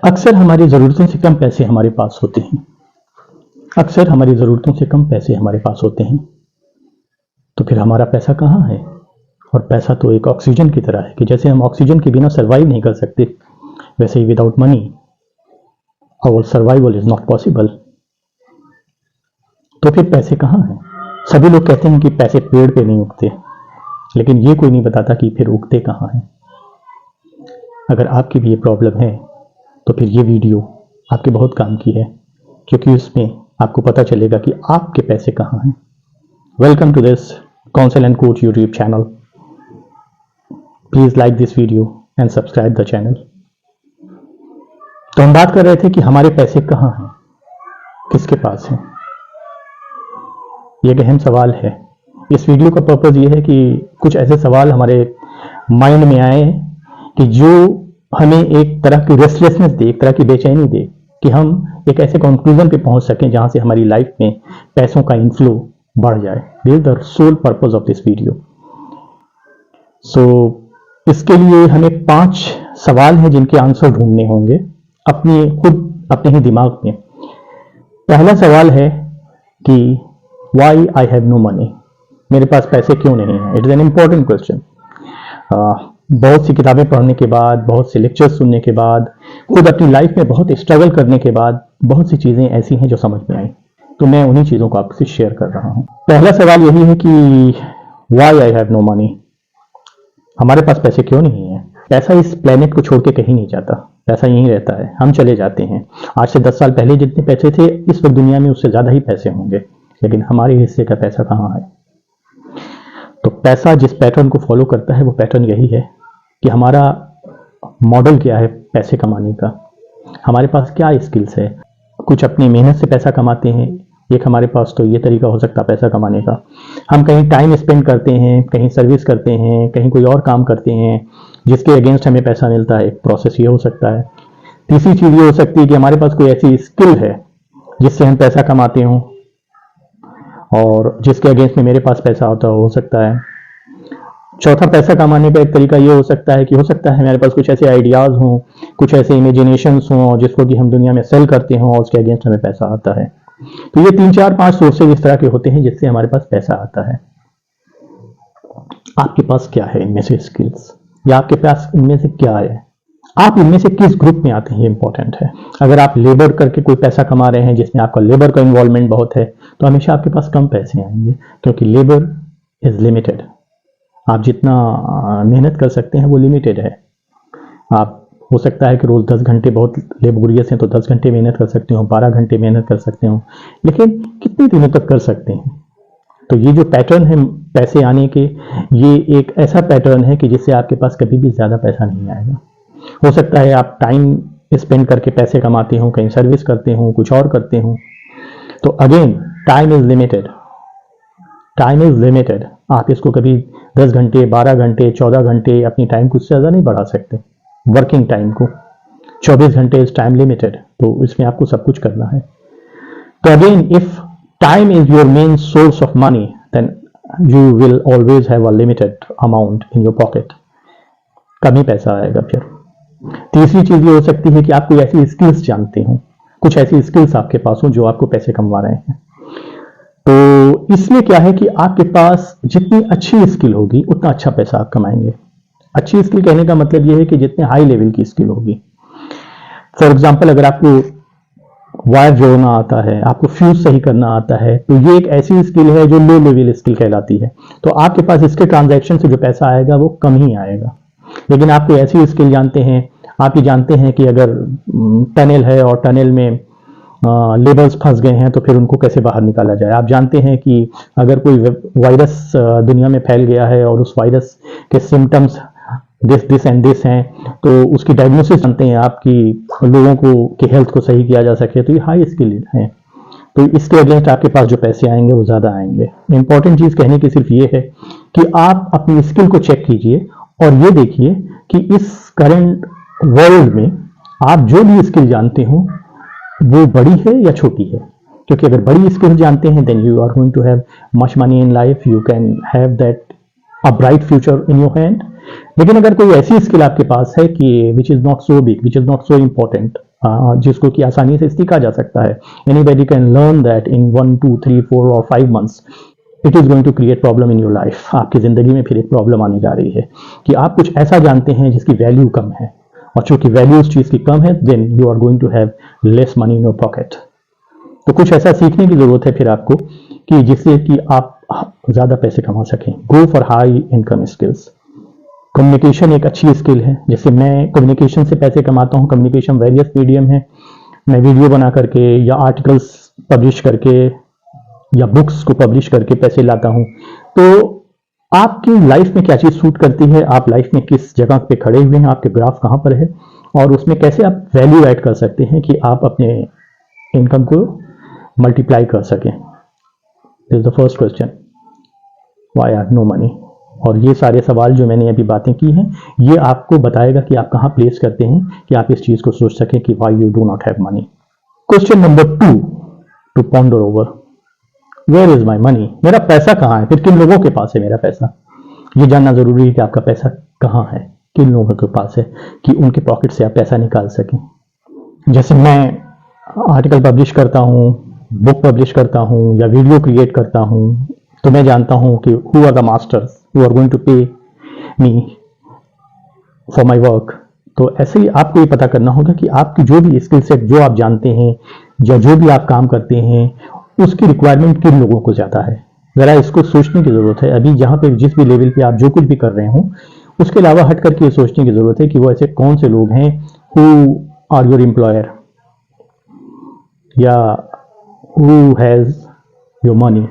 अक्सर हमारी ज़रूरतों से कम पैसे हमारे पास होते हैं। अक्सर हमारी ज़रूरतों से कम पैसे हमारे पास होते हैं। तो फिर हमारा पैसा कहाँ है? और पैसा तो एक ऑक्सीजन की तरह है कि जैसे हम ऑक्सीजन के बिना सर्वाइव नहीं कर सकते, वैसे ही without money our survival is not possible. तो फिर पैसे कहाँ हैं? सभी लोग कहते हैं कि पैसे पेड़ पे नहीं उगते, लेकिन ये कोई नहीं बताता कि फिर उगते कहाँ हैं। अगर आपकी भी ये प्रॉब्लम है तो फिर ये वीडियो आपके बहुत काम की है, क्योंकि उसमें आपको पता चलेगा कि आपके पैसे कहाँ हैं। Welcome to this counsel and coach YouTube channel. Please like this video and subscribe the channel. तो हम बात कर रहे थे कि हमारे पैसे कहाँ हैं, किसके पास हैं। यह गहन सवाल है। इस वीडियो का पर्पज ये है कि कुछ ऐसे सवाल हमारे माइंड में आए कि जो हमें एक तरह की रेस्टलेसनेस दे, एक तरह की बेचैनी दे, कि हम एक ऐसे कंक्लूजन पे पहुंच सकें जहां से हमारी लाइफ में पैसों का इनफ्लो बढ़ जाए। This is the sole purpose of this video. So इसके लिए हमें 5 सवाल हैं जिनके आंसर ढूंढने होंगे अपने ही दिमाग में। पहला सवाल है कि why I have no money, मेरे पास पैसे क्यों नहीं है। It is an important question. बहुत सी किताबें पढ़ने के बाद, बहुत से लेक्चर्स सुनने के बाद, खुद अपनी लाइफ में बहुत स्ट्रगल करने के बाद बहुत सी चीजें ऐसी हैं जो समझ में आई, तो मैं उन्हीं चीजों को आपसे शेयर कर रहा हूं। पहला सवाल यही है कि why I have no money, हमारे पास पैसे क्यों नहीं है। पैसा इस प्लेनेट को छोड़ के कहीं नहीं जाता, पैसा यहीं रहता है, हम चले जाते हैं। आज से 10 साल पहले जितने पैसे थे, इस वक्त दुनिया में उससे ज्यादा ही पैसे होंगे, लेकिन हमारे हिस्से का पैसा कहाँ है। तो पैसा जिस पैटर्न को फॉलो करता है वो पैटर्न यही है कि हमारा मॉडल क्या है पैसे कमाने का, हमारे पास क्या स्किल्स है। कुछ अपनी मेहनत से पैसा कमाते हैं, एक हमारे पास तो ये तरीका हो सकता है पैसा कमाने का। हम कहीं टाइम स्पेंड करते हैं, कहीं सर्विस करते हैं, कहीं कोई और काम करते हैं जिसके अगेंस्ट हमें पैसा मिलता है, एक प्रोसेस ये हो सकता है। तीसरी चीज ये हो सकती है कि हमारे पास कोई ऐसी स्किल है जिससे हम पैसा कमाते हों और जिसके अगेंस्ट में मेरे पास पैसा होता हो सकता है। चौथा, पैसा कमाने का एक तरीका ये हो सकता है कि हो सकता है हमारे पास कुछ ऐसे आइडियाज हों, कुछ ऐसे इमेजिनेशंस हों जिसको कि हम दुनिया में सेल करते हों और उसके अगेंस्ट हमें पैसा आता है। तो ये 3, 4, 5 सोर्सेज इस तरह के होते हैं जिससे हमारे पास पैसा आता है। आपके पास क्या है इनमें से स्किल्स, या आपके पास इनमें से क्या है, आप इनमें से किस ग्रुप में आते हैं, ये इंपॉर्टेंट है। अगर आप लेबर करके कोई पैसा कमा रहे हैं जिसमें आपका लेबर का इन्वॉल्वमेंट बहुत है, तो हमेशा आपके पास कम पैसे आएंगे, क्योंकि लेबर इज लिमिटेड। आप जितना मेहनत कर सकते हैं वो लिमिटेड है। आप हो सकता है कि रोज 10 घंटे बहुत लेबोरियस हैं तो 10 घंटे मेहनत कर सकते हो, 12 घंटे मेहनत कर सकते हो, लेकिन कितने दिनों तक कर सकते हैं। तो ये जो पैटर्न है पैसे आने के, ये एक ऐसा पैटर्न है कि जिससे आपके पास कभी भी ज्यादा पैसा नहीं आएगा। हो सकता है आप टाइम स्पेंड करके पैसे कमाते हो, कहीं सर्विस करते हो, कुछ और करते हो। तो again time is limited, time is limited. आप इसको कभी 10 घंटे, 12 घंटे, 14 घंटे अपनी टाइम को उससे ज्यादा नहीं बढ़ा सकते। वर्किंग टाइम को 24 घंटे इज टाइम लिमिटेड, तो इसमें आपको सब कुछ करना है। तो again if time is your main source of money, then you will always have a limited amount in your pocket, कम ही पैसा आएगा फिर। तीसरी चीज ये हो सकती है कि आप कोई ऐसी स्किल्स जानते हो, कुछ ऐसी स्किल्स आपके पास हो जो आपको पैसे कमवा रहे हैं। तो इसमें क्या है कि आपके पास जितनी अच्छी स्किल होगी उतना अच्छा पैसा आप कमाएंगे। अच्छी स्किल कहने का मतलब यह है कि जितने हाई लेवल की स्किल होगी। फॉर एग्जांपल, अगर आपको वायर जोड़ना आता है, आपको फ्यूज सही करना आता है, तो ये एक ऐसी स्किल है जो लो लेवल स्किल कहलाती है। तो आपके पास इसके ट्रांजैक्शन से जो पैसा आएगा वो कम ही आएगा। लेकिन आप कोई ऐसी स्किल जानते हैं, आप ये जानते हैं कि अगर टनल है और टनल में लेबर्स फंस गए हैं तो फिर उनको कैसे बाहर निकाला जाए। आप जानते हैं कि अगर कोई वायरस दुनिया में फैल गया है और उस वायरस के सिम्टम्स दिस एंड दिस हैं, तो उसकी डायग्नोसिस जानते हैं आपकी, लोगों को की हेल्थ को सही किया जा सके। तो ये हाई स्किल है। तो इसके अगेंस्ट आपके पास जो पैसे आएंगे वो ज्यादा आएंगे। इंपॉर्टेंट चीज कहने की सिर्फ ये है कि आप अपनी स्किल को चेक कीजिए और ये देखिए कि इस करंट वर्ल्ड में आप जो भी स्किल जानते हो वो बड़ी है या छोटी है। क्योंकि अगर बड़ी स्किल जानते हैं then you are going to have much money in life, you can have that a bright future in your hand. लेकिन अगर कोई ऐसी स्किल आपके पास है कि which is not so big, which is not so important, जिसको कि आसानी से सीखा जा सकता है. Anybody can learn that in 1, 2, 3, 4 और 5 months. It is going to create problem in your life. आपकी जिंदगी में फिर एक प्रॉब्लम आने जा रही है कि आप कुछ ऐसा जानते हैं जिसकी वैल्यू कम है, और चूंकि वैल्यू उस चीज की कम है, then you are going to have less money in your pocket. तो कुछ ऐसा सीखने की जरूरत है फिर आपको कि जिससे कि आप ज्यादा पैसे कमा सकें. Go for high income skills. Communication एक अच्छी स्किल है. जैसे मैं कम्युनिकेशन से पैसे कमाता हूं. कम्युनिकेशन वेरियस मीडियम है. मैं वीडियो बना करके या आर्टिकल्स पब्लिश करके या बुक्स को पब्लिश करके पैसे लाता हूं. तो आपकी लाइफ में क्या चीज सूट करती है, आप लाइफ में किस जगह पे खड़े हुए हैं, आपके ग्राफ कहां पर है, और उसमें कैसे आप वैल्यू ऐड कर सकते हैं कि आप अपने इनकम को मल्टीप्लाई कर सकें. This is the first question, why I have no money. और ये सारे सवाल जो मैंने अभी बातें की हैं, ये आपको बताएगा कि आप कहां प्लेस करते हैं कि आप इस चीज को सोच सकें कि why you do not have money. Question number 2 to ponder over, where is my money. मेरा पैसा कहाँ है, फिर किन लोगों के पास है मेरा पैसा. ये जानना जरूरी है कि आपका पैसा कहाँ है, किन लोगों के पास है, कि उनके पॉकेट से आप पैसा निकाल सकें. जैसे मैं आर्टिकल पब्लिश करता हूँ, बुक पब्लिश करता हूँ या वीडियो क्रिएट करता हूँ, तो मैं जानता हूँ कि who are the masters who are going to pay me for my work. तो ऐसे ही आपको ये पता करना होगा कि आपकी जो भी स्किल सेट जो आप जानते हैं या जो भी आप काम करते हैं, उसकी रिक्वायरमेंट किन लोगों को ज्यादा है. जरा इसको सोचने की जरूरत है. अभी जहां पे जिस भी लेवल पे आप जो कुछ भी कर रहे हो, उसके अलावा हट करके ये सोचने की जरूरत है कि वो ऐसे कौन से लोग हैं हु आर योर एम्प्लॉयर या हु हैज योर मनी.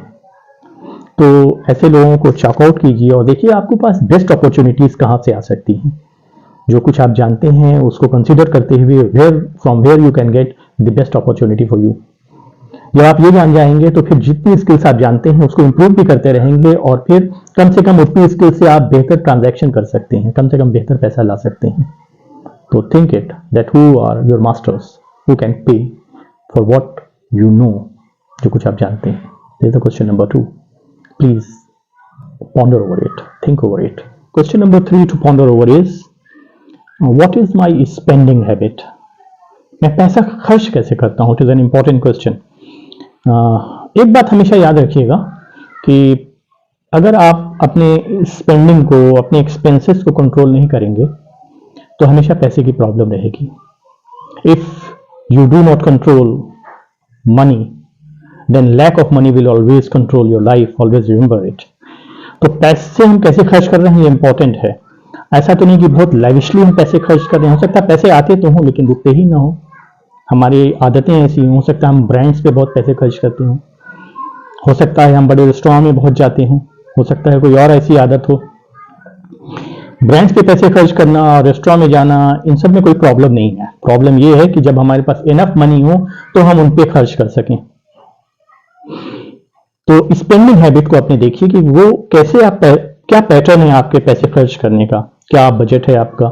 तो ऐसे लोगों को चेकआउट कीजिए और देखिए आपके पास बेस्ट अपॉर्चुनिटीज कहां से आ सकती हैं. जो कुछ आप जानते हैं उसको कंसीडर करते हुए from where you can get the best opportunity for you. जब आप ये जान जाएंगे तो फिर जितनी स्किल्स आप जानते हैं उसको इंप्रूव भी करते रहेंगे, और फिर कम से कम उतनी स्किल से आप बेहतर ट्रांजैक्शन कर सकते हैं, कम से कम बेहतर पैसा ला सकते हैं. तो think it that who are your masters who can pay for what you know, जो कुछ आप जानते हैं. This is the question number 2. Please ponder over it, think over it. Question number 3 to ponder over is, what is my spending habit? मैं पैसा खर्च कैसे करता हूँ. It is an important question. एक बात हमेशा याद रखिएगा कि अगर आप अपने स्पेंडिंग को, अपने एक्सपेंसेस को कंट्रोल नहीं करेंगे तो हमेशा पैसे की प्रॉब्लम रहेगी. If you do not control money, then lack of money will always control your life. Always remember it. तो पैसे हम कैसे खर्च कर रहे हैं ये इंपॉर्टेंट है. ऐसा तो नहीं कि बहुत लैविशली हम पैसे खर्च कर रहे हैं. हो सकता है पैसे आते तो हों लेकिन रुकते ही ना हो. हमारी आदतें ऐसी हो सकता है हम ब्रांड्स पे बहुत पैसे खर्च करते हो. हो सकता है हम बड़े रेस्टोरेंट में बहुत जाते हों. हो सकता है कोई और ऐसी आदत हो. ब्रांड्स पे पैसे खर्च करना और रेस्टोरेंट में जाना, इन सब में कोई प्रॉब्लम नहीं है. प्रॉब्लम ये है कि जब हमारे पास इनफ मनी हो तो हम उन पे खर्च कर सकें. तो स्पेंडिंग हैबिट को अपने देखिए कि वो कैसे आप क्या पैटर्न है आपके पैसे खर्च करने का, क्या बजट है आपका,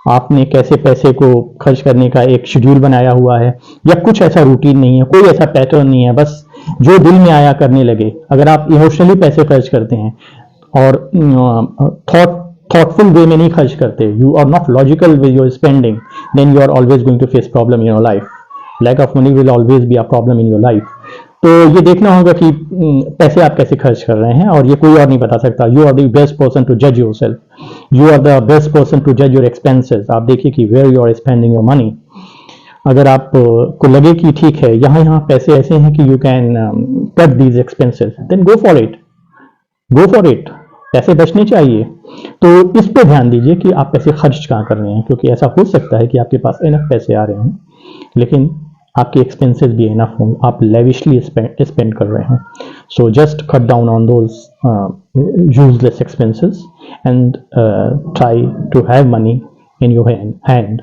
आपने कैसे पैसे को खर्च करने का एक शेड्यूल बनाया हुआ है, या कुछ ऐसा रूटीन नहीं है, कोई ऐसा पैटर्न नहीं है, बस जो दिल में आया करने लगे. अगर आप इमोशनली पैसे खर्च करते हैं और थॉटफुल वे में नहीं खर्च करते, you are not logical with your spending, then you are always going to face problem in your life. Lack of money will always be a problem in your life. तो ये देखना होगा कि पैसे आप कैसे खर्च कर रहे हैं, और ये कोई और नहीं बता सकता. You are the best person to जज your self. You are the best person to जज योर एक्सपेंसेस. आप देखिए कि where you are spending your money. अगर आप को लगे कि ठीक है यहाँ पैसे ऐसे हैं कि you can cut these expenses, then go for it. Go for it. पैसे बचने चाहिए. तो इस पे ध्यान दीजिए कि आप पैसे खर्च कहाँ कर रहे हैं, क्योंकि ऐसा हो सकता है कि आपके पास इनफ पैसे आ रहे हों लेकिन आपके एक्सपेंसेस भी इनफ हों, आप लेविशली स्पेंड कर रहे हों. So just cut down on those useless expenses and try to have money in your hand.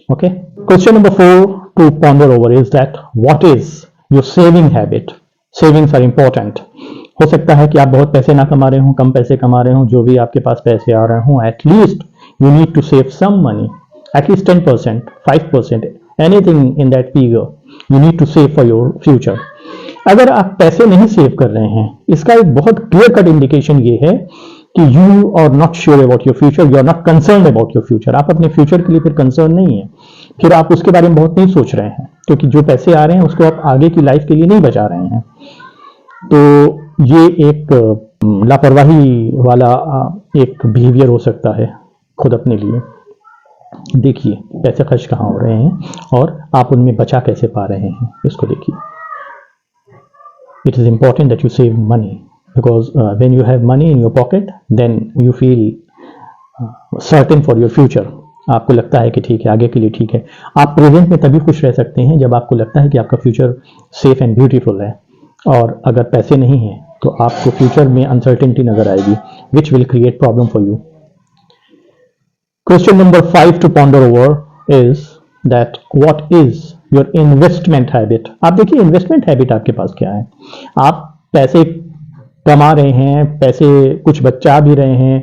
Okay. Question number 4 to ponder over is that what is your saving habit. Savings are important. हो सकता है कि आप बहुत पैसे ना कमा रहे हो, कम पैसे कमा रहे हो, जो भी आपके पास पैसे आ रहे हो, at least you need to save some money, at least 10%, 5%, anything in that figure you need to save for your future. अगर आप पैसे नहीं सेव कर रहे हैं, इसका एक बहुत क्लियर कट इंडिकेशन ये है कि you are not sure about your future, you are not concern about your future, आप अपने फ्यूचर के लिए फिर कंसर्न नहीं है, फिर आप उसके बारे में बहुत नहीं सोच रहे हैं, क्योंकि जो पैसे आ रहे हैं उसको आप आगे की लाइफ के लिए नहीं बचा रहे हैं। तो ये एक लापरवाही वाला एक बिहेवियर हो सकता है खुद अपने लिए। देखिए पैसे खर्च कहाँ हो रहे हैं और आप उनमें बचा कैसे पा रहे हैं, इसको देखिए। It is important that you save money because when you have money in your pocket, then you feel certain for your future. आपको लगता है कि ठीक है, आगे के लिए ठीक है। आप प्रेजेंट में तभी खुश रह सकते हैं जब आपको लगता है कि आपका फ्यूचर सेफ एंड ब्यूटीफुल है, और अगर पैसे नहीं हैं तो आपको फ्यूचर में अनसर्टेनिटी नजर आएगी, which will create problem for you. Question number 5 to ponder over is that what is your investment habit. आप देखिए इन्वेस्टमेंट हैबिट आपके पास क्या है। आप पैसे कमा रहे हैं, पैसे कुछ बचा भी रहे हैं,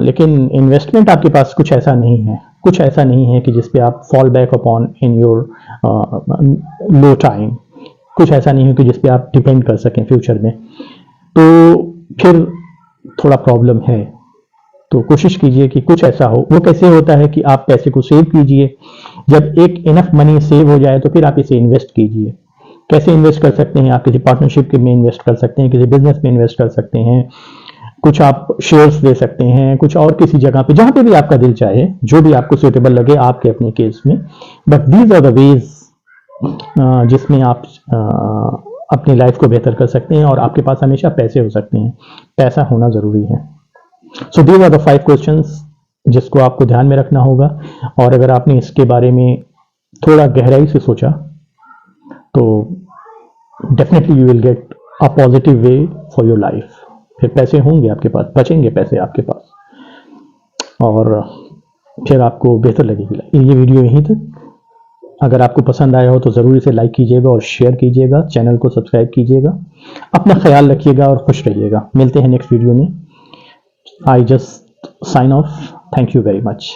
लेकिन इन्वेस्टमेंट आपके पास कुछ ऐसा नहीं है, कुछ ऐसा नहीं है कि जिस पे आप fall back upon in your low time, कुछ ऐसा नहीं है कि जिस पे आप डिपेंड कर सकें फ्यूचर में। तो फिर थोड़ा प्रॉब्लम है। तो कोशिश कीजिए कि कुछ ऐसा हो। वो कैसे होता है कि आप पैसे को सेव कीजिए, जब एक इनफ मनी सेव हो जाए तो फिर आप इसे इन्वेस्ट कीजिए। कैसे इन्वेस्ट कर सकते हैं? आप किसी पार्टनरशिप में इन्वेस्ट कर सकते हैं, किसी बिजनेस में इन्वेस्ट कर सकते हैं, कुछ आप शेयर्स ले सकते हैं, कुछ और किसी जगह पे, जहां पे भी आपका दिल चाहे, जो भी आपको सुटेबल लगे आपके अपने केस में। But these are the ways जिसमें आप अपनी लाइफ को बेहतर कर सकते हैं और आपके पास हमेशा पैसे हो सकते हैं। पैसा होना जरूरी है। So these are the 5 questions जिसको आपको ध्यान में रखना होगा, और अगर आपने इसके बारे में थोड़ा गहराई से सोचा तो definitely you will get a positive way for your life. फिर पैसे होंगे आपके पास, बचेंगे पैसे आपके पास, और फिर आपको बेहतर लगेगी। ये वीडियो यहीं तक। अगर आपको पसंद आया हो तो ज़रूर इसे लाइक कीजिएगा और शेयर कीजिएगा, चैनल को सब्सक्राइब कीजिएगा। अपना ख्याल रखिएगा और खुश रहिएगा। मिलते हैं नेक्स्ट वीडियो में। I just sign off. Thank you very much.